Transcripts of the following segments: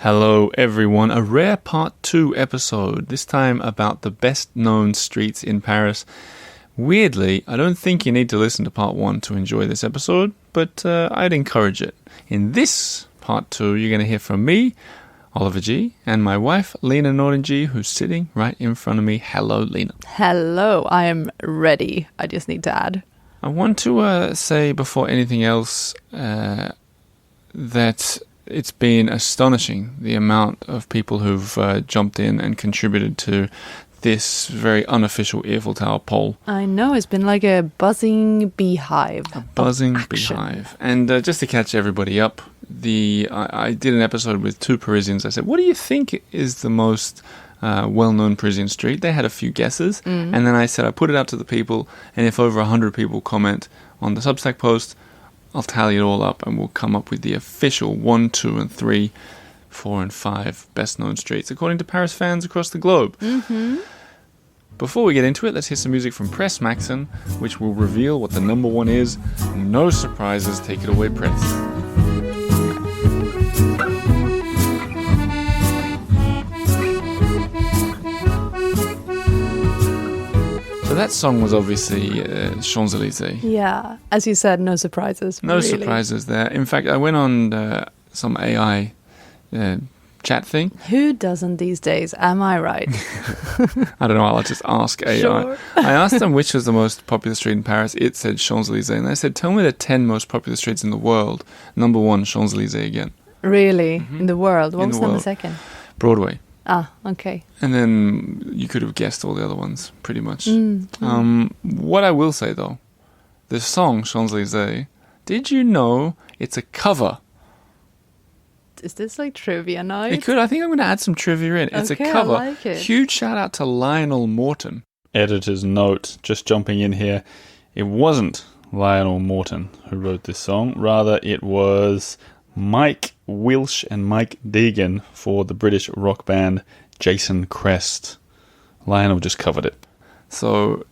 Hello everyone, a rare part 2 episode, this time about the best known streets in Paris. Weirdly, I don't think you need to listen to part 1 to enjoy this episode, but I'd encourage it. In this part 2, you're going to hear from me, Oliver G, and my wife, Lena Norden G, who's sitting right in front of me. Hello, Lena. Hello, I am ready. I just need to add. I want to say before anything else that it's been astonishing the amount of people who've jumped in and contributed to this very unofficial Earful Tower poll. I know, it's been like a buzzing beehive. A buzzing beehive. And just to catch everybody up, I did an episode with 2 Parisians. I said, what do you think is the most well-known Parisian street? They had a few guesses. And then I said, I put it out to the people, and if over 100 people comment on the Substack post, I'll tally it all up and we'll come up with the official 1, 2, and 3, 4, and 5 best-known streets, according to Paris fans across the globe. Mm-hmm. Before we get into it, let's hear some music from Pres Maxson, which will reveal what the number 1 is. No surprises. Take it away, Pres. So that song was obviously Champs-Élysées. Yeah, as you said, no surprises. No surprises there. In fact, I went on some AI chat thing. Who doesn't these days? Am I right? I don't know. I'll just ask AI. Sure. I asked them which was the most popular street in Paris. It said Champs-Élysées. And I said, tell me the 10 most popular streets in the world. Number 1, Champs-Élysées again. Really? Mm-hmm. In the world? What was number 2? Broadway. Ah, okay. And then you could have guessed all the other ones, pretty much. What I will say, though, the song Champs-Élysées, did you know it's a cover? Is this like trivia night? It could. I think I'm going to add some trivia in. It's okay, a cover. I like it. Huge shout out to Lionel Morton. Editor's note, just jumping in here. It wasn't Lionel Morton who wrote this song. Rather, it was Mike Wilsh and Mike Deegan for the British rock band Jason Crest. Lionel just covered it. So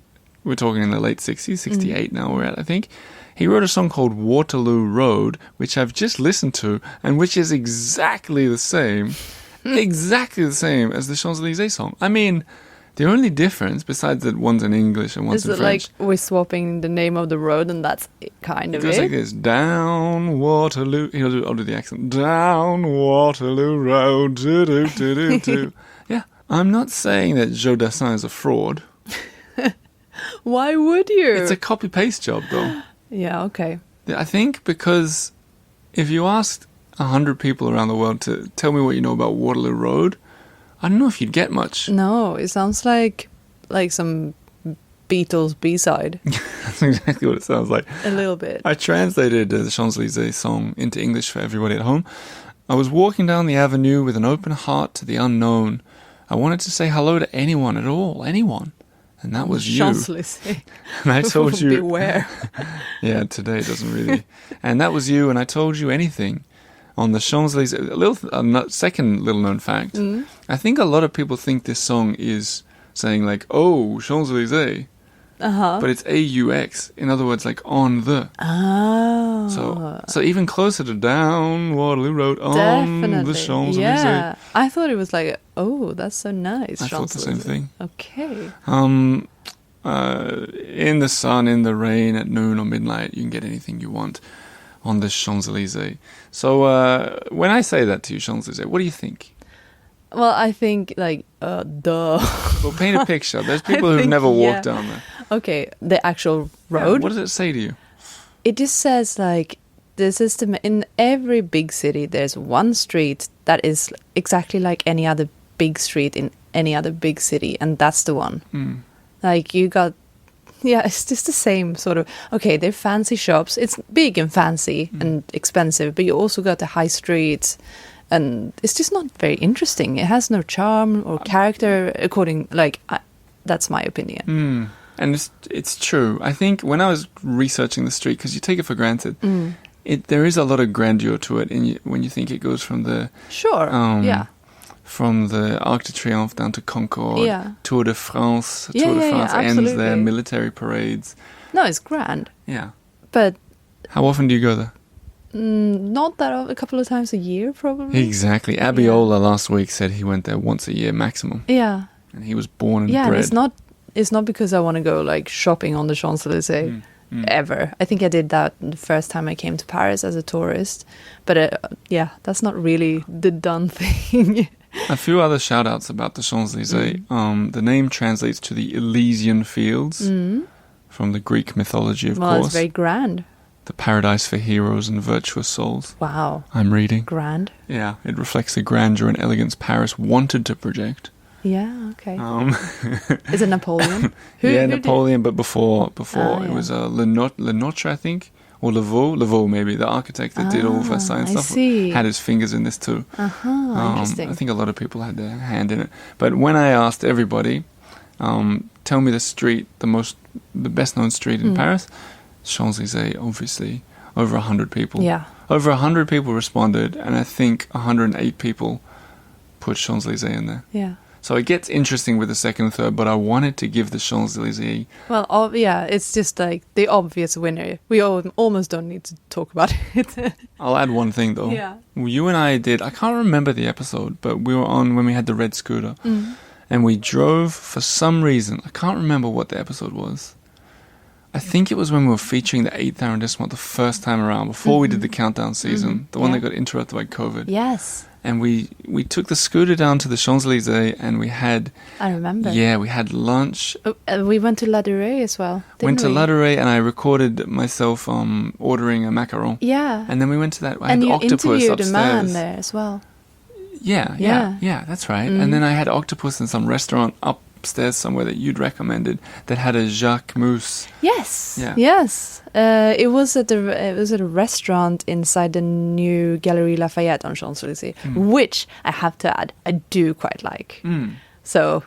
we're talking in the late 60s, 68 now we're at, I think. He wrote a song called Waterloo Road, which I've just listened to, and which is exactly the same as the Champs-Élysées song. I mean, the only difference, besides that one's in English and one's in French... Is it like we're swapping the name of the road and that's kind of it? It goes like this, down Waterloo... I'll do the accent. Down Waterloo Road, do-do-do-do-do. Yeah, I'm not saying that Joe Dassin is a fraud. Why would you? It's a copy-paste job, though. Yeah, okay. I think because if you asked 100 people around the world to tell me what you know about Waterloo Road, I don't know if you'd get much. No, it sounds like some Beatles B-side. That's exactly what it sounds like. A little bit. I translated the Champs-Élysées song into English for everybody at home. I was walking down the avenue with an open heart to the unknown. I wanted to say hello to anyone at all, anyone. And that was you. Champs-Élysées. And I told you... Beware. Yeah, today it doesn't really... And that was you, and I told you anything. On the Champs-Élysées... second little-known fact. I think a lot of people think this song is saying, like, oh, Champs-Élysées. But it's A-U-X. In other words, like, on the. Oh. So even closer to down Waterloo Road, on the Champs-Élysées. Yeah. I thought it was like, oh, that's so nice. I thought the same thing. Okay. In the sun, in the rain, at noon or midnight, you can get anything you want on the Champs-Élysées. So when I say that to you, Champs-Élysées, what do you think? Well, I think, like, duh. Well, paint a picture. There's people who've never walked down there. Okay, the actual road. Yeah, what does it say to you? It just says, like, the system in every big city, there's one street that is exactly like any other big street in any other big city, and that's the one. Like, you got... Yeah, it's just the same sort of... Okay, they're fancy shops. It's big and fancy and expensive, but you also got the high streets... And it's just not very interesting. It has no charm or character, that's my opinion. And it's true. I think when I was researching the street, because you take it for granted, there is a lot of grandeur to it when you think it goes from the... Sure, From the Arc de Triomphe down to Concorde, Tour de France. Tour de France ends there, military parades. No, it's grand. Yeah. But... How often do you go there? Not that a couple of times a year, probably. Exactly. Abiola last week said he went there once a year maximum. Yeah. And he was born and Yeah, bred. and it's not because I want to go like shopping on the Champs-Élysées ever. I think I did that the first time I came to Paris as a tourist. But that's not really the done thing. A few other shout-outs about the Champs-Élysées. The name translates to the Elysian Fields from the Greek mythology, of course. Well, it's very grand. The paradise for heroes and virtuous souls. Wow. I'm reading. Grand. Yeah, it reflects the grandeur and elegance Paris wanted to project. Yeah, okay. Is it Napoleon? Napoleon, but before it was Lenotre, I think, or Lavaux maybe, the architect that did all Versailles and stuff. See. Had his fingers in this too. Interesting. I think a lot of people had their hand in it. But when I asked everybody, tell me the street, the best known street in Paris, Champs-Élysées, obviously, over 100 people. Yeah. Over 100 people responded, and I think 108 people put Champs-Élysées in there. Yeah. So it gets interesting with the second and third, but I wanted to give the Champs-Élysées... Well, it's just like the obvious winner. We almost don't need to talk about it. I'll add one thing, though. Yeah. You and I did... I can't remember the episode, but we were on when we had the red scooter. And we drove, for some reason... I can't remember what the episode was. I think it was when we were featuring the 8th arrondissement the first time around, before we did the countdown season, the one that got interrupted by COVID. Yes. And we took the scooter down to the Champs-Élysées and we had... I remember. Yeah, we had lunch. We went to La Durée as well. Went to La Durée and I recorded myself ordering a macaron. Yeah. And then we went to that... And you interviewed upstairs. a man there as well. Yeah, that's right. And then I had octopus in some restaurant upstairs somewhere that you'd recommended that had a Jacques Mousse. Yes. Yeah. Yes. It was at a restaurant inside the new Galerie Lafayette on Champs-Élysées, which I have to add, I do quite like. So,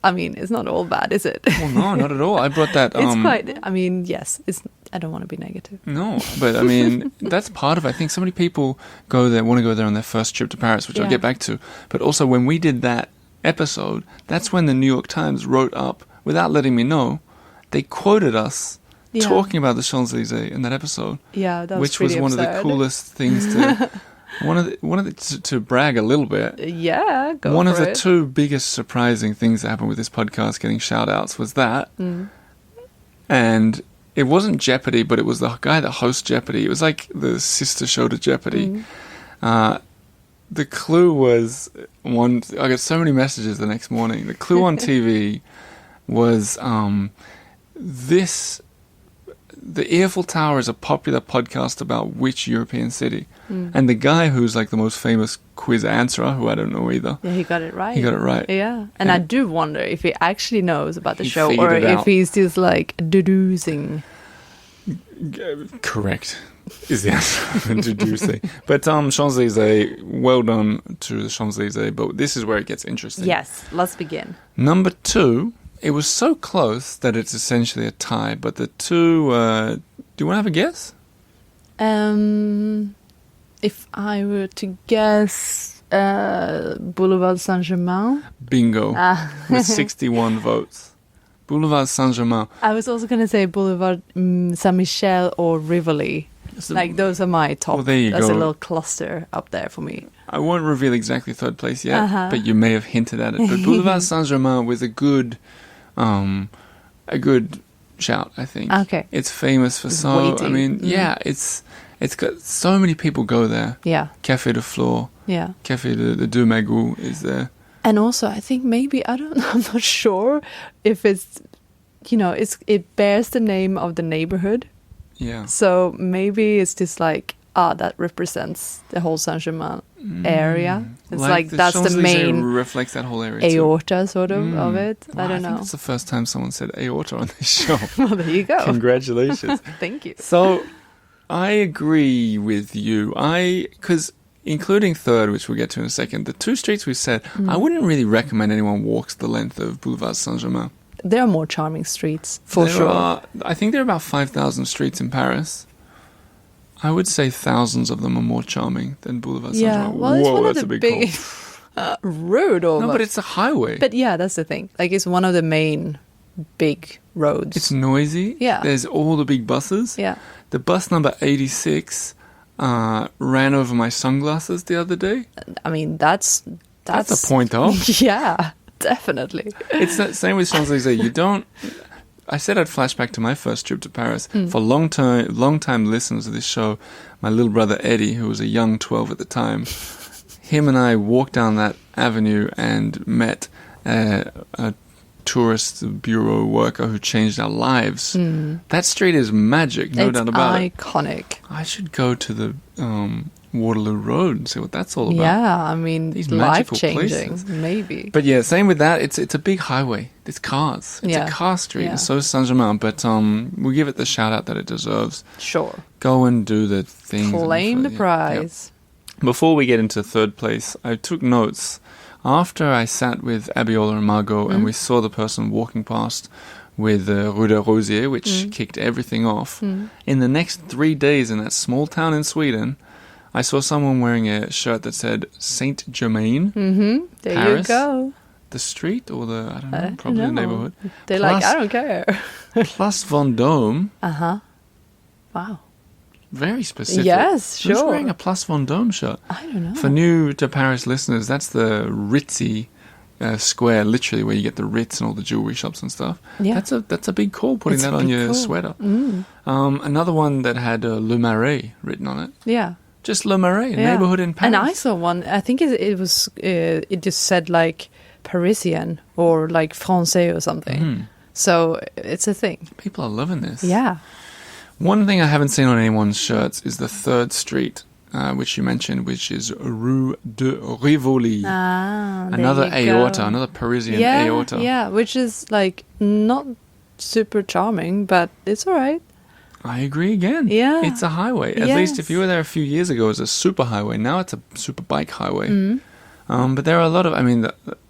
I mean, it's not all bad, is it? Well, no, not at all. I brought that... It's quite... I mean, yes. I don't want to be negative. No, but I mean, that's part of it. I think so many people want to go there on their first trip to Paris, which I'll get back to. But also, when we did that episode, that's when the New York Times wrote up, without letting me know, they quoted us talking about the Champs-Élysées in that episode. Yeah, that was which was one of the coolest things to... to brag a little bit. Yeah, go for it. One of the two biggest surprising things that happened with this podcast getting shout-outs was that. And it wasn't Jeopardy, but it was the guy that hosts Jeopardy. It was like the sister show to Jeopardy. The clue was I got so many messages the next morning. The clue on TV was the Earful Tower is a popular podcast about which European city. And the guy who's like the most famous quiz answerer, who I don't know either. Yeah, he got it right. Yeah. And I do wonder if he actually knows about the show or if he's just like deducing. Correct is the answer. Deducing. But Champs-Élysées, well done to the Champs-Élysées, but this is where it gets interesting. Yes, let's begin. Number 2, it was so close that it's essentially a tie, but the two... do you want to have a guess? If I were to guess Boulevard Saint-Germain. Bingo. With 61 votes. Boulevard Saint-Germain. I was also going to say Boulevard Saint-Michel or Rivoli. Like, those are my top. Well, there you That's go. a little cluster up there for me. I won't reveal exactly third place yet, but you may have hinted at it. But Boulevard Saint-Germain was a good shout, I think. Okay. It's famous for waiting. I mean, it's got so many people go there. Yeah. Café de Flore. Yeah. Café de Deux Magout is there. And also, I think maybe, I'm not sure if it's, it bears the name of the neighborhood. Yeah. So maybe it's just like, that represents the whole Saint-Germain area. It's like that's the main... reflects that whole area aorta, too. sort of it. Well, I don't know. I think it's the first time someone said aorta on this show. Well, there you go. Congratulations. Thank you. So, I agree with you. Because including third, which we'll get to in a second, the two streets we said, I wouldn't really recommend anyone walks the length of Boulevard Saint-Germain. There are more charming streets, for sure. I think there are about 5,000 streets in Paris. I would say thousands of them are more charming than Boulevard Saint-Germain. Yeah, well, it's one of the big... call. Road almost. No, but it's a highway. But yeah, that's the thing. Like, it's one of the main big roads. It's noisy. Yeah. There's all the big buses. Yeah. The bus number 86, ran over my sunglasses the other day. I mean, that's a point, though. Yeah, definitely. It's the same with Champs-Élysées. You don't... I said I'd flash back to my first trip to Paris. For long-time listeners of this show, my little brother Eddie, who was a young 12 at the time, him and I walked down that avenue and met a tourist bureau worker who changed our lives. That street is magic, no doubt about it. It's iconic. I should go to the Waterloo Road and see what that's all about. Yeah, I mean, These magical life-changing, places. maybe. But yeah, same with that. It's a big highway. It's cars. It's a car street. Yeah. And so is Saint-Germain. But we give it the shout-out that it deserves. Sure. Go and do the things. Claim the prize. Yep. Before we get into third place, I took notes. After I sat with Abiola and Margaux and we saw the person walking past with Rue de Rivoli, which kicked everything off, in the next 3 days in that small town in Sweden, I saw someone wearing a shirt that said Saint-Germain. There Paris. you go. The street or I don't know, probably the neighborhood. They're like, I don't care. Plus Vendôme. Wow. Very specific. Yes, Who's sure. wearing a Plus Vendôme shirt? I don't know. For new to Paris listeners, that's the ritzy square, literally, where you get the Ritz and all the jewelry shops and stuff. Yeah. That's a big call, putting that on your sweater. Another one that had Le Marais written on it. Yeah. Just Le Marais, a neighborhood in Paris. And I saw one, I think it was, it just said like Parisian or like Français or something. So it's a thing. People are loving this. Yeah. One thing I haven't seen on anyone's shirts is the third street, which you mentioned, which is Rue de Rivoli. Another aorta, another Parisian aorta. Yeah, which is like not super charming, but it's all right. I agree again. Yeah. It's a highway. At least if you were there a few years ago, it was a super highway. Now it's a super bike highway. But there are a lot of,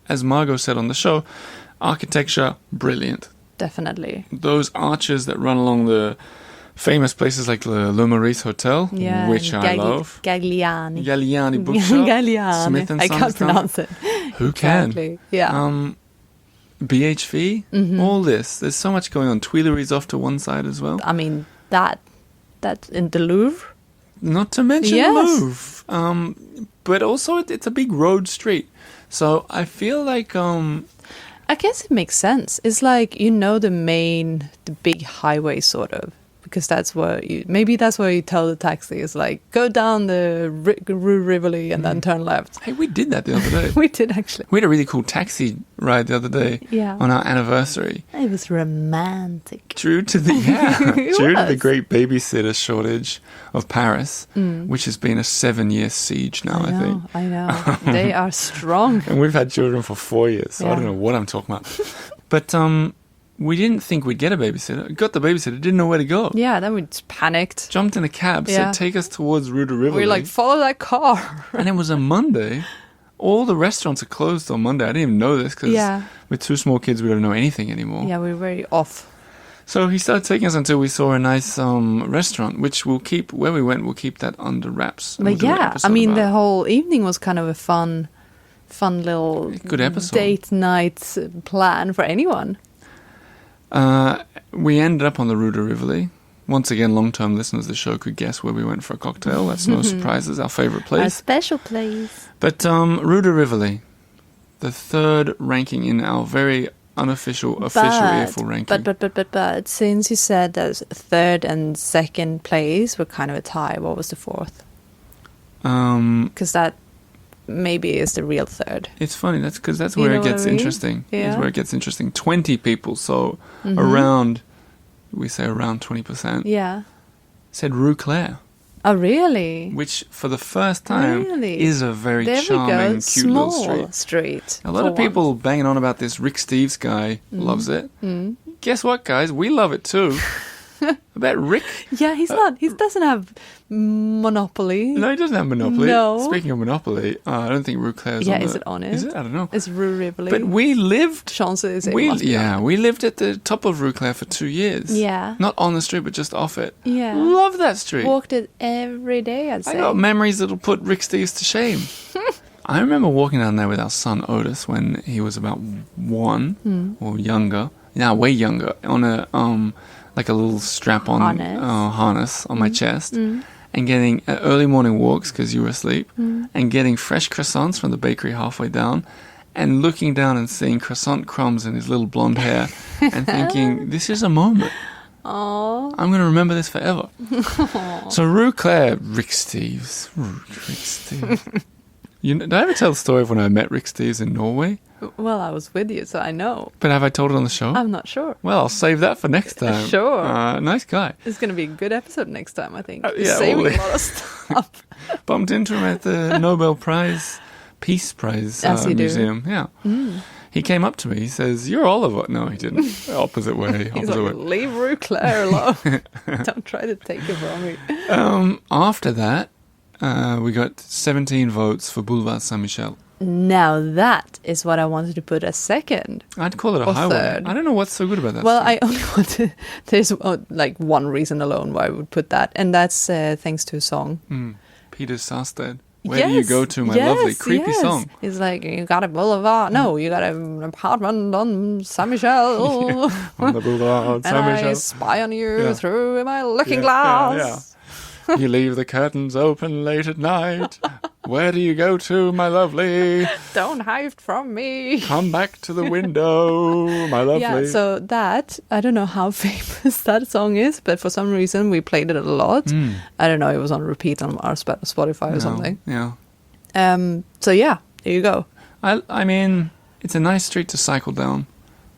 as Margaux said on the show, architecture, brilliant. Definitely. Those arches that run along the famous places like Le Maurice Hotel, which I love. Galliani Bookshop. Galliani. Smith and I Son can't stuff. pronounce it. Who can? Exactly. Yeah. BHV, all this. There's so much going on. Tuileries off to one side as well. I mean, that in the Louvre. Not to mention Louvre. But also it's a big road street. So I feel like... I guess it makes sense. It's like, the big highway sort of. Because that's where maybe that's where you tell the taxi is like, go down the Rue Rivoli and then turn left. Hey, we did that the other day. We did actually. We had a really cool taxi ride the other day on our anniversary. It was romantic. True to the great babysitter shortage of Paris, which has been a 7-year siege now, I think. I know. They are strong. And we've had children for 4 years, so I don't know what I'm talking about. But we didn't think we'd get a babysitter. Got the babysitter, didn't know where to go. Yeah, then we just panicked. Jumped in a cab, said take us towards Rue de Rivoli. We were like, follow that car. And it was a Monday. All the restaurants are closed on Monday. I didn't even know this because with 2 small kids, we don't know anything anymore. Yeah, we were very off. So he started taking us until we saw a nice restaurant, which we'll keep, where we went, we'll keep that under wraps. But the whole evening was kind of a fun little good episode. Date night plan for anyone. We ended up on the Rue de Rivoli. Once again, long-term listeners of the show could guess where we went for a cocktail. That's no surprises. Our favourite place. Our special place. But Rue de Rivoli, the third ranking in our very unofficial, Earful ranking. But since you said that third and second place were kind of a tie, what was the fourth? Because that maybe is the real third. It's funny. That's where it gets interesting. Yeah. That's where it gets interesting. 20 people, so around 20%. Yeah. Said Rue Cler. Oh, really? Which, for the first time, is a very charming, cute Small little street. A lot of people banging on about this. Rick Steves guy loves it. Guess what, guys? We love it too. I bet Rick... Yeah, he doesn't have Monopoly. No, he doesn't have Monopoly. No. Speaking of Monopoly, I don't think Rue Claire's on it. Yeah, is it on it? Is it? I don't know. It's Rue Rivoli. But we lived... Champs-Élysées. We lived at the top of Rue Claire for 2 years. Yeah. Not on the street, but just off it. Yeah. Love that street. Walked it every day, I'd say. I got memories that'll put Rick Steves to shame. I remember walking down there with our son Otis when he was about 1 or younger. Now, way younger. On a... like a little strap-on harness on my chest. and getting early morning walks because you were asleep, and getting fresh croissants from the bakery halfway down, and looking down and seeing croissant crumbs in his little blonde hair, and thinking, this is a moment. Aww. I'm going to remember this forever. So Rue Cler, Rick Steves. Did I ever tell the story of when I met Rick Steves in Norway? Well, I was with you, so I know. But have I told it on the show? I'm not sure. Well, I'll save that for next time. Sure. Nice guy. It's going to be a good episode next time, I think. Yeah, Saving a lot of stuff. Bumped into him at the Nobel Prize, Peace Prize museum. Yeah. He came up to me. He says, "You're Oliver." No, he didn't. Opposite way. He's Opposite like, way. leave Rue Cler alone. Don't try to take it from me. After that, we got 17 votes for Boulevard Saint-Michel. Now that is what I wanted to put as second. I'd call it a Or highway. third. I don't know what's so good about that. Well, street. I only wanted... There's like one reason alone why I would put that, and that's thanks to a song. Peter Sarsted. Where do you go to, my lovely? Creepy song. It's like, you got a boulevard. No, you got an apartment on Saint-Michel. On the Boulevard And I Saint-Michel. spy on you Yeah. through my looking Yeah, glass. You leave the curtains open late at night. Where do you go to, my lovely? Don't hide from me. Come back to the window, my lovely. Yeah, so that, I don't know how famous that song is, but for some reason we played it a lot. I don't know, it was on repeat on our Spotify or something. Yeah. So yeah, there you go. I mean, it's a nice street to cycle down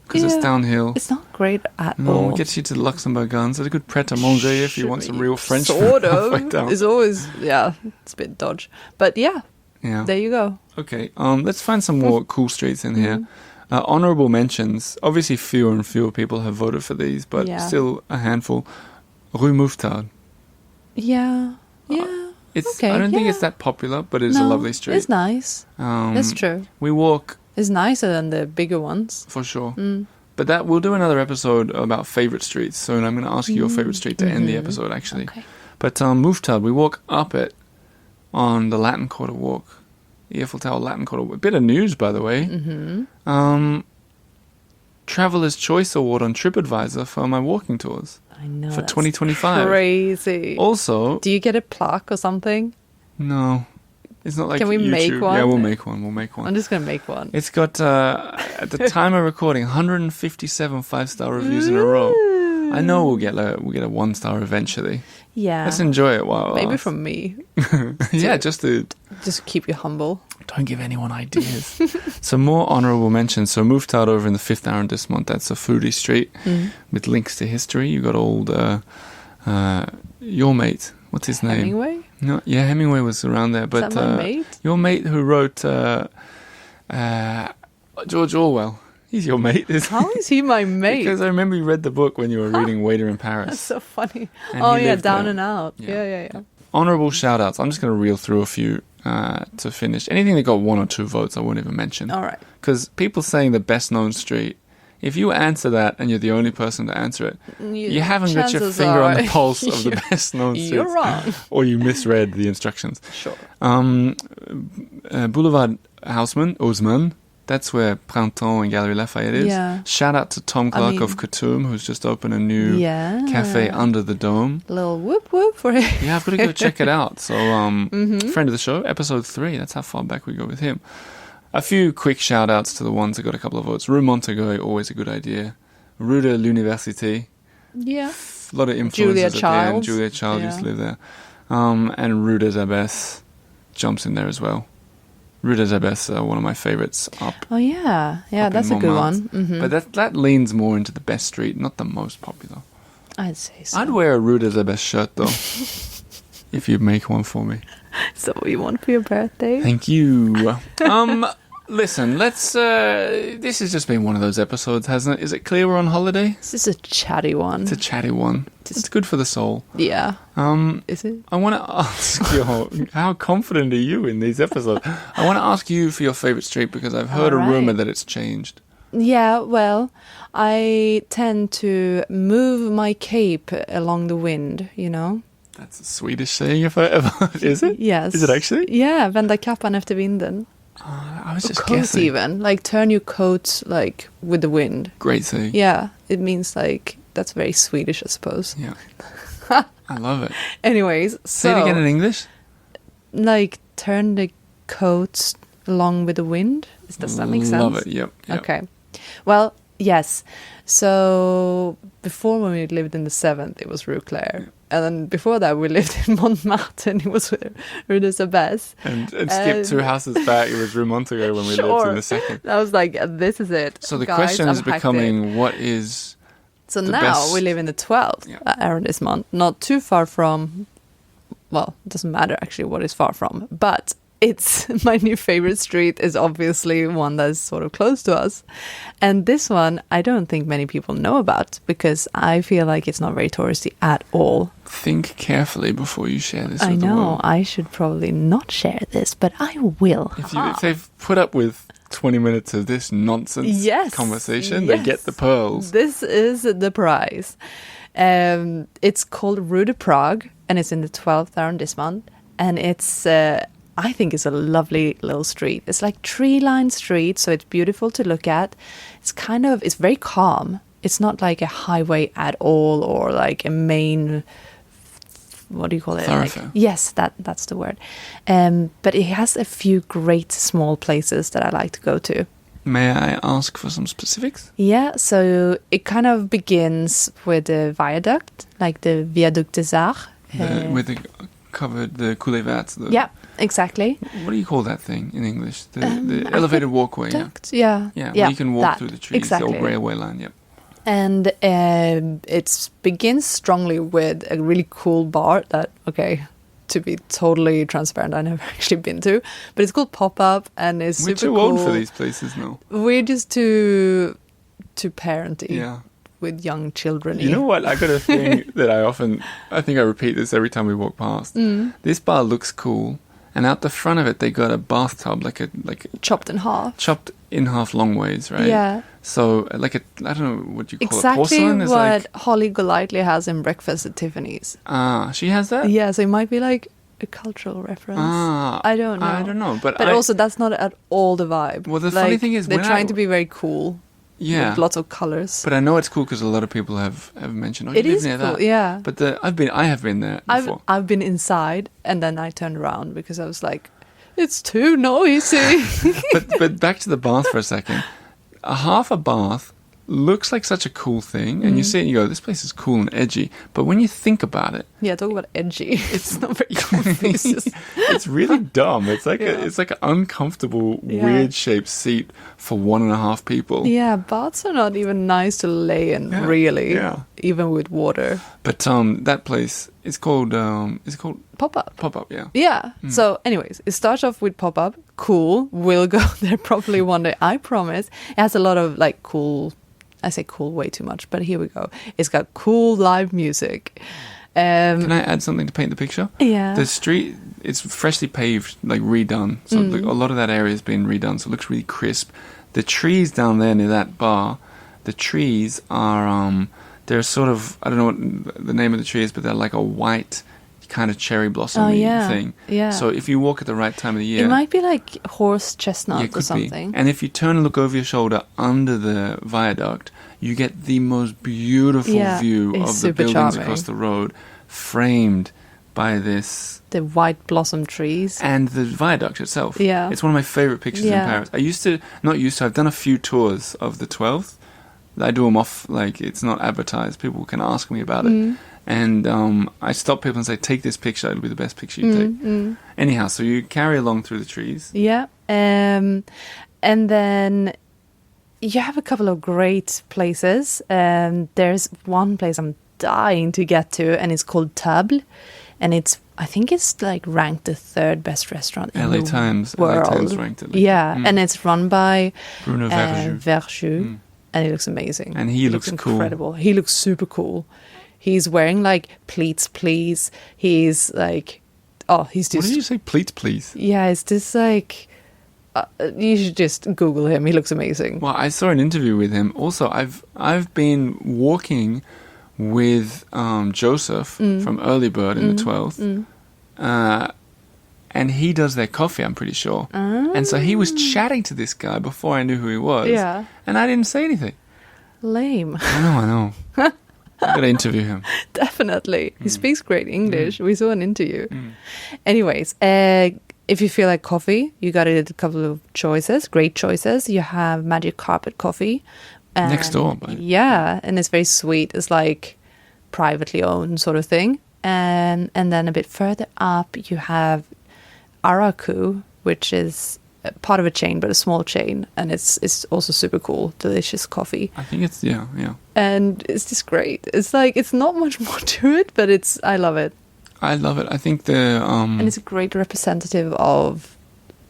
because it's downhill. It's not great at No, all. it gets you to the Luxembourg Gardens. It's a good pret-a-manger if you want some real French food Sort halfway of. down. It's always, it's a bit dodge. But yeah, Yeah. there you go. Okay, let's find some more cool streets in here. Honourable mentions. Obviously, fewer and fewer people have voted for these, but still a handful. Rue Mouffetard. Yeah. It's. Okay, I don't think yeah. it's that popular, but it's a lovely street. It's nice. That's true. We walk It's nicer than the bigger ones. for sure. But that we'll do another episode about favourite streets soon. I'm going to ask you your favourite street to end the episode, actually. Okay. But Mouffetard, we walk up it on the Latin Quarter walk. The Earful Tower Latin Quarter walk. A bit of news, by the way. Traveller's Choice Award on TripAdvisor for my walking tours I know. for that's 2025. Crazy. Also, Do you get a plaque or something? no, it's not like Can we YouTube. make one? Yeah, we'll make one. I'm just going to make one. It's got, at the time of recording, 157 5-star reviews in a row. I know we'll get a 1-star eventually. Yeah. Let's enjoy it while it Maybe lasts. from me. Yeah, just Just keep you humble. don't give anyone ideas. Some more honourable mentions. So Mouffetard over in the 5th arrondissement. That's a foodie street with links to history. You got old your mate. What's his name? Hemingway? No, yeah, Hemingway was around there. But Is that my mate? your mate who wrote George Orwell. He's your mate, isn't How is he my he? mate? Because I remember you read the book when you were reading Waiter in That's Paris. so funny. And Oh he yeah, lived Down there. and Out. Yeah. Yeah. Honourable shout-outs. I'm just going to reel through a few to finish. Anything that got 1 or 2 votes, I won't even mention. All right. Because people saying the best-known street, if you answer that and you're the only person to answer it, you haven't got your chances finger on the are pulse of the best-known streets. You're wrong. Or you misread the instructions. Sure. Boulevard Haussmann, that's where Printemps and Galerie Lafayette is. Yeah. Shout out to Tom Clark mean- of Khartoum, who's just opened a new Yeah. cafe under the dome. Little whoop whoop for him. Yeah, I've got to go check it out. So, friend of the show, episode 3, that's how far back we go with him. A few quick shout outs to the ones that got a couple of votes. Rue Montague, always a good idea. Rue de l'Université, Yeah. a lot of influences Julia at the end. Child. Julia Child used to Yeah. live there. And Rue des Abbesses jumps in there as well. Rue des Abbesses, one of my favourites up. Oh yeah. Yeah, up that's in a good one. Montmartre. But that leans more into the best street, not the most popular. I'd say so. I'd wear a Rue des Abbesses shirt though, if you make one for me. So what you want for your birthday? Thank you. Listen, let's. This has just been one of those episodes, hasn't it? Is it clear we're on holiday? This is a chatty one. It's a chatty one. It's good for the soul. Yeah. Is it? I want to ask you, how confident are you in these episodes? I want to ask you for your favourite street because I've heard a All right. rumour that it's changed. Yeah, well, I tend to move my cape along the wind, you know? That's a Swedish saying, if I ever. Is it? Yes. Is it actually? Yeah, vända kappan efter vinden. I was Or just coat guessing. even. Like, turn your coat, like, with the wind. Great saying. Yeah, it means, like, that's very Swedish, I suppose. Yeah. I love it. Anyways, Say it again in English. Like, turn the coats along with the wind. Does that make sense? Love it. Yep. Okay. Well, yes. So before, when we lived in the 7th, it was Rue Cler. And then before that, we lived in Montmartre, and it was Rue de Rivoli. And skipped 2 houses back, it was Rue Montague when we lived in the 2nd. I was like, this is it. So the Guys, question is I've hacked becoming, it. what is So the now best? we live in the 12th arrondissement, not too far from, well, it doesn't matter actually what it's far from, but it's my new favorite street is obviously one that's sort of close to us. And this one, I don't think many people know about because I feel like it's not very touristy at all. Think carefully before you share this I with the know, world. I should probably not share this, but I will. If they've put up with 20 minutes of this nonsense conversation, they get the pearls. This is the prize. It's called Rue de Prague, and it's in the 12th arrondissement. And it's, I think it's a lovely little street. It's like tree-lined street, so it's beautiful to look at. It's very calm. It's not like a highway at all or like a main, what do you call it? Thoroughfare. Yes, that's the word. But it has a few great small places that I like to go to. May I ask for some specifics? Yeah, so it kind of begins with the viaduct, like the Viaduc des Arts. With the covered, the coulées vertes. Yeah, exactly. What do you call that thing in English? The elevated walkway. Yeah. Yeah, where you can walk through the trees, exactly. the old railway line, yep. And it begins strongly with a really cool bar that, to be totally transparent, I never actually been to, but it's called Pop-Up and it's We're super too cool. old for these places now. We're just too parenty. Yeah. With young children. You know what? I got a thing that I think I repeat this every time we walk past. This bar looks cool, and out the front of it, they got a bathtub, like a chopped in half long ways, right? Yeah. So I don't know what you call it, exactly porcelain? It's what Holly Golightly has in Breakfast at Tiffany's. Ah, she has that? Yeah, so it might be like a cultural reference. I don't know. But also, that's not at all the vibe. Well, the funny thing is, they're trying to be very cool. Yeah, with lots of colors. But I know it's cool because a lot of people have mentioned. It is cool, that. yeah. But I have been there before. I've been inside, and then I turned around because I was like, it's too noisy. but back to the bath for a second. Half a bath looks like such a cool thing, and you see it and you go, this place is cool and edgy. But when you think about it, talk about edgy. It's not very comfy. It's really dumb. It's like it's like an uncomfortable, weird shaped seat for 1.5 people. Yeah, baths are not even nice to lay in, really. Yeah. Even with water. But that place is called Pop-Up. Pop-Up, yeah. Yeah. So, anyways, it starts off with Pop-Up. Cool. We'll go there probably one day. I promise. It has a lot of like cool. I say cool way too much, but here we go. It's got cool live music. Can I add something to paint the picture? Yeah. The street, it's freshly paved, like redone. So a lot of that area has been redone, so it looks really crisp. The trees down there near that bar, the trees are, they're sort of, I don't know what the name of the tree is, but they're like a white kind of cherry blossom thing. Yeah. So if you walk at the right time of the year... It might be like horse chestnut or something. And if you turn and look over your shoulder under the viaduct, you get the most beautiful view of the buildings across the road, framed by this... The white blossom trees. And the viaduct itself. Yeah. It's one of my favorite pictures in Paris. I've done a few tours of the 12th. I do them off, like, it's not advertised. People can ask me about it. And I stop people and say, take this picture. It'll be the best picture you take. Anyhow, so you carry along through the trees. Yeah. And then you have a couple of great places. There's one place I'm dying to get to, and it's called Table. And I think it's like ranked the 3rd best restaurant in the world. LA Times ranked it. And it's run by Bruno Verjus. And he looks amazing. And he looks incredible. He looks super cool. He's wearing like pleats, please. He's like, he's just... What did you say, pleats, please? Yeah, it's just like... you should just Google him. He looks amazing. Well, I saw an interview with him. Also, I've been walking with Joseph from Early Bird in the 12th. And he does their coffee, I'm pretty sure. And so he was chatting to this guy before I knew who he was. Yeah. And I didn't say anything. Lame. I know. I got to interview him. Definitely. He speaks great English. We saw an interview. Mm. Anyways, if you feel like coffee, you got a couple of choices, great choices. You have Magic Carpet Coffee. Next door, but Yeah, and it's very sweet. It's like privately owned sort of thing. And then a bit further up, you have Araku, which is part of a chain, but a small chain. And it's also super cool, delicious coffee. I think it's, yeah. And it's just great. It's like, it's not much more to it, but I love it. I love it. I think and it's a great representative of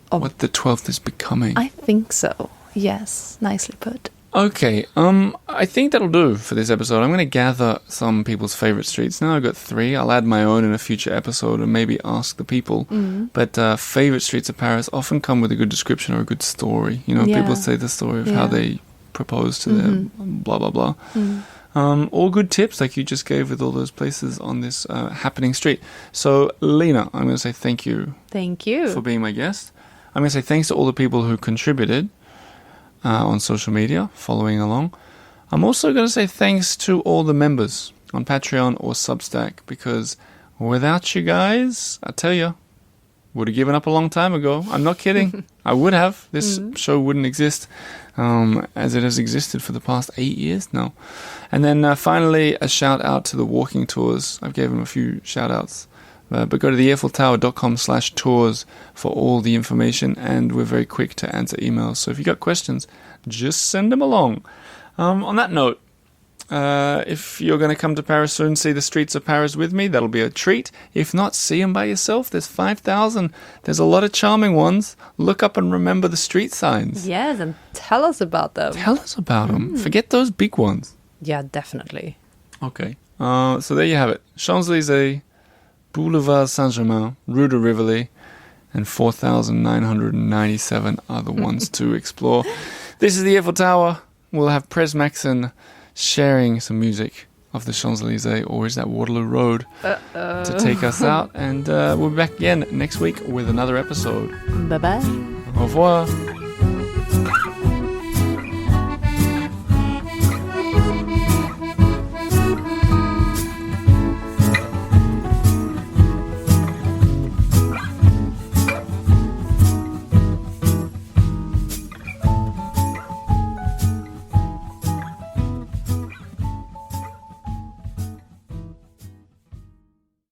what the 12th is becoming. I think so. Yes, nicely put. Okay, I think that'll do for this episode. I'm going to gather some people's favorite streets. Now I've got 3. I'll add my own in a future episode and maybe ask the people. But favorite streets of Paris often come with a good description or a good story. You know, people say the story of how they proposed to them, blah, blah, blah. All good tips like you just gave with all those places on this happening street. So, Lena, I'm going to say thank you. Thank you. For being my guest. I'm going to say thanks to all the people who contributed on social media, following along. I'm also going to say thanks to all the members on Patreon or Substack, because without you guys, I tell you, would have given up a long time ago. I'm not kidding. I would have. This show wouldn't exist as it has existed for the past 8 years now. And then finally, a shout out to the walking tours. I've given them a few shout outs. But go to the earfultower.com/tours for all the information, and we're very quick to answer emails. So if you got questions, just send them along. On that note, if you're going to come to Paris soon, see the streets of Paris with me. That'll be a treat. If not, see them by yourself. There's 5,000. There's a lot of charming ones. Look up and remember the street signs. Yes, and tell us about them. Tell us about them. Forget those big ones. Yeah, definitely. Okay. So there you have it. Champs-Élysées, Boulevard Saint-Germain, Rue de Rivoli, and 4,997 are the ones to explore. This is the Eiffel Tower. We'll have Pres Maxson sharing some music of the Champs-Élysées, or is that Waterloo Road, to take us out. And we'll be back again next week with another episode. Bye-bye. Au revoir.